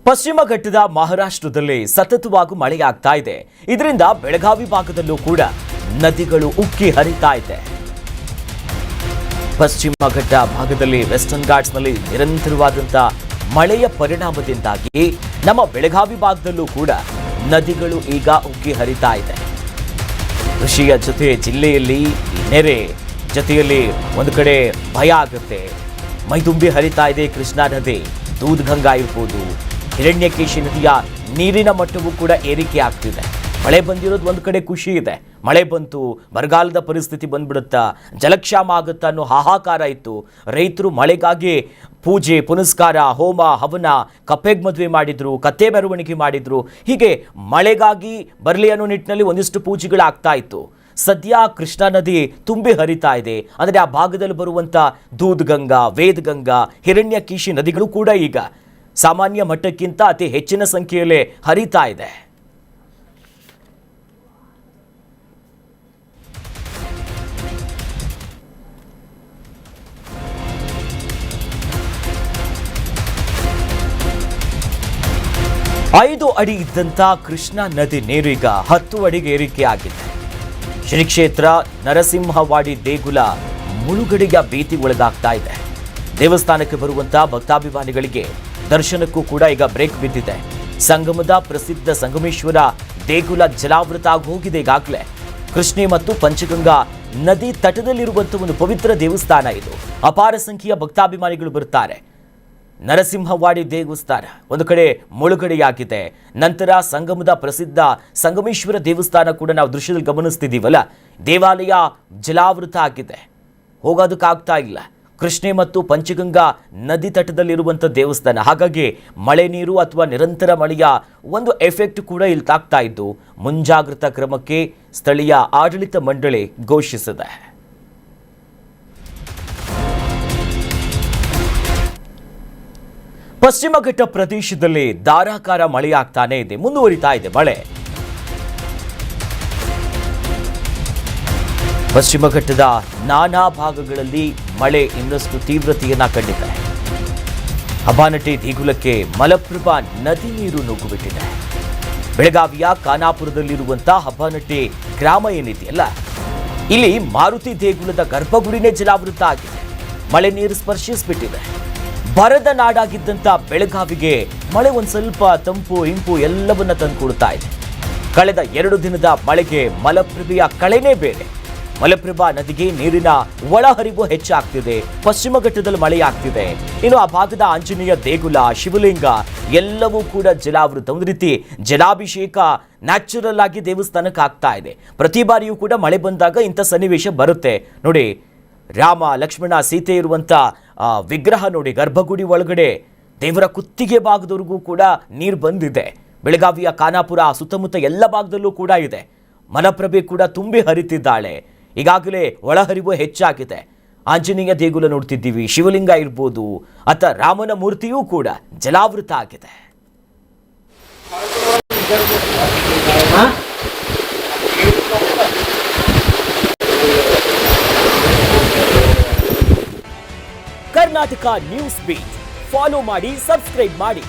ಪಶ್ಚಿಮ ಘಟ್ಟದ ಮಹಾರಾಷ್ಟ್ರದಲ್ಲಿ ಸತತವಾಗಿ ಮಳೆಯಾಗ್ತಾ ಇದೆ. ಇದರಿಂದ ಬೆಳಗಾವಿ ಭಾಗದಲ್ಲೂ ಕೂಡ ನದಿಗಳು ಉಕ್ಕಿ ಹರಿತಾ ಇದೆ. ಪಶ್ಚಿಮ ಘಟ್ಟ ಭಾಗದಲ್ಲಿ ವೆಸ್ಟರ್ನ್ ಘಾಟ್ಸ್ನಲ್ಲಿ ನಿರಂತರವಾದಂತಹ ಮಳೆಯ ಪರಿಣಾಮದಿಂದಾಗಿ ನಮ್ಮ ಬೆಳಗಾವಿ ಭಾಗದಲ್ಲೂ ಕೂಡ ನದಿಗಳು ಈಗ ಉಕ್ಕಿ ಹರಿತಾ ಇದೆ. ಕೃಷಿಯ ಜೊತೆ ಜಿಲ್ಲೆಯಲ್ಲಿ ನೆರೆ ಜೊತೆಯಲ್ಲಿ ಒಂದು ಕಡೆ ಭಯ ಆಗುತ್ತೆ. ಮೈದುಂಬಿ ಹರಿತಾ ಇದೆ ಕೃಷ್ಣಾ ನದಿ, ದೂದ್ಗಂಗಾ ಇರ್ಬೋದು, ಹಿರಣ್ಯಕೇಶಿ ನದಿಯ ನೀರಿನ ಮಟ್ಟವೂ ಕೂಡ ಏರಿಕೆ ಆಗ್ತಿದೆ. ಮಳೆ ಬಂದಿರೋದು ಒಂದು ಕಡೆ ಖುಷಿ ಇದೆ. ಮಳೆ ಬಂತು, ಬರಗಾಲದ ಪರಿಸ್ಥಿತಿ ಬಂದ್ಬಿಡುತ್ತಾ, ಜಲಕ್ಷಾಮ ಆಗುತ್ತಾ ಅನ್ನೋ ಹಾಹಾಕಾರ ಇತ್ತು. ರೈತರು ಮಳೆಗಾಗಿ ಪೂಜೆ ಪುನಸ್ಕಾರ, ಹೋಮ ಹವನ, ಕಪ್ಪೆಗೆ ಮದುವೆ ಮಾಡಿದ್ರು, ಕತ್ತೆ ಮೆರವಣಿಗೆ ಮಾಡಿದ್ರು. ಹೀಗೆ ಮಳೆಗಾಗಿ ಬರಲಿ ಅನ್ನೋ ನಿಟ್ಟಿನಲ್ಲಿ ಒಂದಿಷ್ಟು ಪೂಜೆಗಳಾಗ್ತಾ ಇತ್ತು. ಸದ್ಯ ಕೃಷ್ಣಾ ನದಿ ತುಂಬಿ ಹರಿತಾ ಇದೆ. ಅಂದರೆ ಆ ಭಾಗದಲ್ಲಿ ಬರುವಂಥ ದೂದ್ಗಂಗಾ, ವೇದಗಂಗಾ, ಹಿರಣ್ಯಕೇಶಿ ನದಿಗಳು ಕೂಡ ಈಗ ಸಾಮಾನ್ಯ ಮಟ್ಟಕ್ಕಿಂತ ಅತಿ ಹೆಚ್ಚಿನ ಸಂಖ್ಯೆಯಲ್ಲೇ ಹರಿತಾ ಇದೆ. ಐದು ಅಡಿ ಇದ್ದಂಥ ಕೃಷ್ಣಾ ನದಿ ನೀರು ಈಗ 10 ಅಡಿಗೆ ಏರಿಕೆಯಾಗಿದೆ. ಶ್ರೀ ಕ್ಷೇತ್ರ ನರಸಿಂಹವಾಡಿ ದೇಗುಲ ಮುಳುಗಡೆಯ ಭೀತಿ ಒಳಗಾಗ್ತಾ ಇದೆ. ದೇವಸ್ಥಾನಕ್ಕೆ ಬರುವಂತಹ ಭಕ್ತಾಭಿಮಾನಿಗಳಿಗೆ ದರ್ಶನಕ್ಕೂ ಕೂಡ ಈಗ ಬ್ರೇಕ್ ಬಿದ್ದಿದೆ. ಸಂಗಮದ ಪ್ರಸಿದ್ಧ ಸಂಗಮೇಶ್ವರ ದೇಗುಲ ಜಲಾವೃತ ಆಗಿ ಹೋಗಿದೆ. ಈಗಾಗಲೇ ಕೃಷ್ಣೆ ಮತ್ತು ಪಂಚಗಂಗಾ ನದಿ ತಟದಲ್ಲಿರುವಂತಹ ಒಂದು ಪವಿತ್ರ ದೇವಸ್ಥಾನ ಇದು. ಅಪಾರ ಸಂಖ್ಯೆಯ ಭಕ್ತಾಭಿಮಾನಿಗಳು ಬರ್ತಾರೆ. ನರಸಿಂಹವಾಡಿ ದೇವಸ್ಥಾನ ಒಂದು ಕಡೆ ಮುಳುಗಡೆಯಾಗಿದೆ. ನಂತರ ಸಂಗಮದ ಪ್ರಸಿದ್ಧ ಸಂಗಮೇಶ್ವರ ದೇವಸ್ಥಾನ ಕೂಡ ನಾವು ದೃಶ್ಯದಲ್ಲಿ ಗಮನಿಸ್ತಿದ್ದೀವಲ್ಲ, ದೇವಾಲಯ ಜಲಾವೃತ ಆಗಿದೆ, ಹೋಗೋದಕ್ಕಾಗ್ತಾ ಇಲ್ಲ. ಕೃಷ್ಣೆ ಮತ್ತು ಪಂಚಗಂಗಾ ನದಿ ತಟದಲ್ಲಿರುವಂಥ ದೇವಸ್ಥಾನ. ಹಾಗಾಗಿ ಮಳೆ ನೀರು ಅಥವಾ ನಿರಂತರ ಮಳೆಯ ಒಂದು ಎಫೆಕ್ಟ್ ಕೂಡ ಇಲ್ಲಿ ತಾಗ್ತಾ ಇದ್ದು, ಮುಂಜಾಗ್ರತಾ ಕ್ರಮಕ್ಕೆ ಸ್ಥಳೀಯ ಆಡಳಿತ ಮಂಡಳಿ ಘೋಷಿಸಿದೆ. ಪಶ್ಚಿಮ ಘಟ್ಟ ಪ್ರದೇಶದಲ್ಲಿ ಧಾರಾಕಾರ ಮಳೆಯಾಗ್ತಾನೆ ಇದೆ, ಮುಂದುವರಿತಾ ಇದೆ ಮಳೆ. ಪಶ್ಚಿಮ ಘಟ್ಟದ ನಾನಾ ಭಾಗಗಳಲ್ಲಿ ಮಳೆ ಇನ್ನಷ್ಟು ತೀವ್ರತೆಯನ್ನ ಕಂಡಿದೆ. ಹಬ್ಬಾನಟ್ಟಿ ದೇಗುಲಕ್ಕೆ ಮಲಪ್ರಭಾ ನದಿ ನೀರು ನುಗ್ಗಿಬಿಟ್ಟಿದೆ. ಬೆಳಗಾವಿಯ ಖಾನಾಪುರದಲ್ಲಿರುವಂತಹ ಹಬ್ಬಾನಟ್ಟಿ ಗ್ರಾಮ ಏನಿದೆಯಲ್ಲ, ಇಲ್ಲಿ ಮಾರುತಿ ದೇಗುಲದ ಗರ್ಭಗುಡಿನೇ ಜಲಾವೃತ ಆಗಿದೆ. ಮಳೆ ನೀರು ಸ್ಪರ್ಶಿಸಿಬಿಟ್ಟಿದೆ. ಬರದ ನಾಡಾಗಿದ್ದಂಥ ಬೆಳಗಾವಿಗೆ ಮಳೆ ಒಂದು ಸ್ವಲ್ಪ ತಂಪು ಇಂಪು ಎಲ್ಲವನ್ನ ತಂದುಕೊಡ್ತಾ ಇದೆ. ಕಳೆದ 2 ದಿನದ ಮಳೆಗೆ ಮಲಪ್ರಭೆಯ ಕಳೆನೇ ಬೇರೆ. ಮಲಪ್ರಭಾ ನದಿಗೆ ನೀರಿನ ಒಳಹರಿವು ಹೆಚ್ಚಾಗ್ತಿದೆ. ಪಶ್ಚಿಮ ಘಟ್ಟದಲ್ಲಿ ಮಳೆಯಾಗ್ತಿದೆ. ಇನ್ನು ಆ ಭಾಗದ ಆಂಜನೇಯ ದೇಗುಲ, ಶಿವಲಿಂಗ ಎಲ್ಲವೂ ಕೂಡ ಜಲಾವೃತ. ಒಂದು ರೀತಿ ಜಲಾಭಿಷೇಕ ನ್ಯಾಚುರಲ್ ಆಗಿ ದೇವಸ್ಥಾನಕ್ಕೆ ಆಗ್ತಾ ಇದೆ. ಪ್ರತಿ ಬಾರಿಯೂ ಕೂಡ ಮಳೆ ಬಂದಾಗ ಇಂಥ ಸನ್ನಿವೇಶ ಬರುತ್ತೆ ನೋಡಿ. ರಾಮ ಲಕ್ಷ್ಮಣ ಸೀತೆ ಇರುವಂಥ ವಿಗ್ರಹ ನೋಡಿ, ಗರ್ಭಗುಡಿ ಒಳಗಡೆ ದೇವರ ಕುತ್ತಿಗೆ ಭಾಗದವರೆಗೂ ಕೂಡ ನೀರು ಬಂದಿದೆ. ಬೆಳಗಾವಿಯ ಖಾನಾಪುರ ಸುತ್ತಮುತ್ತ ಎಲ್ಲ ಭಾಗದಲ್ಲೂ ಕೂಡ ಇದೆ. ಮಲಪ್ರಭೆ ಕೂಡ ತುಂಬಿ ಹರಿತಿದ್ದಾಳೆ. ಈಗಾಗಲೇ ಒಳಹರಿವು ಹೆಚ್ಚಾಗಿದೆ. ಆಂಜನೇಯ ದೇಗುಲ ನೋಡ್ತಿದ್ದೀವಿ, ಶಿವಲಿಂಗ ಇರ್ಬೋದು, ಅಥವಾ ರಾಮನ ಮೂರ್ತಿಯೂ ಕೂಡ ಜಲಾವೃತ ಆಗಿದೆ. ಕರ್ನಾಟಕ ನ್ಯೂಸ್ ಬೀಟ್ ಫಾಲೋ ಮಾಡಿ, ಸಬ್ಸ್ಕ್ರೈಬ್ ಮಾಡಿ.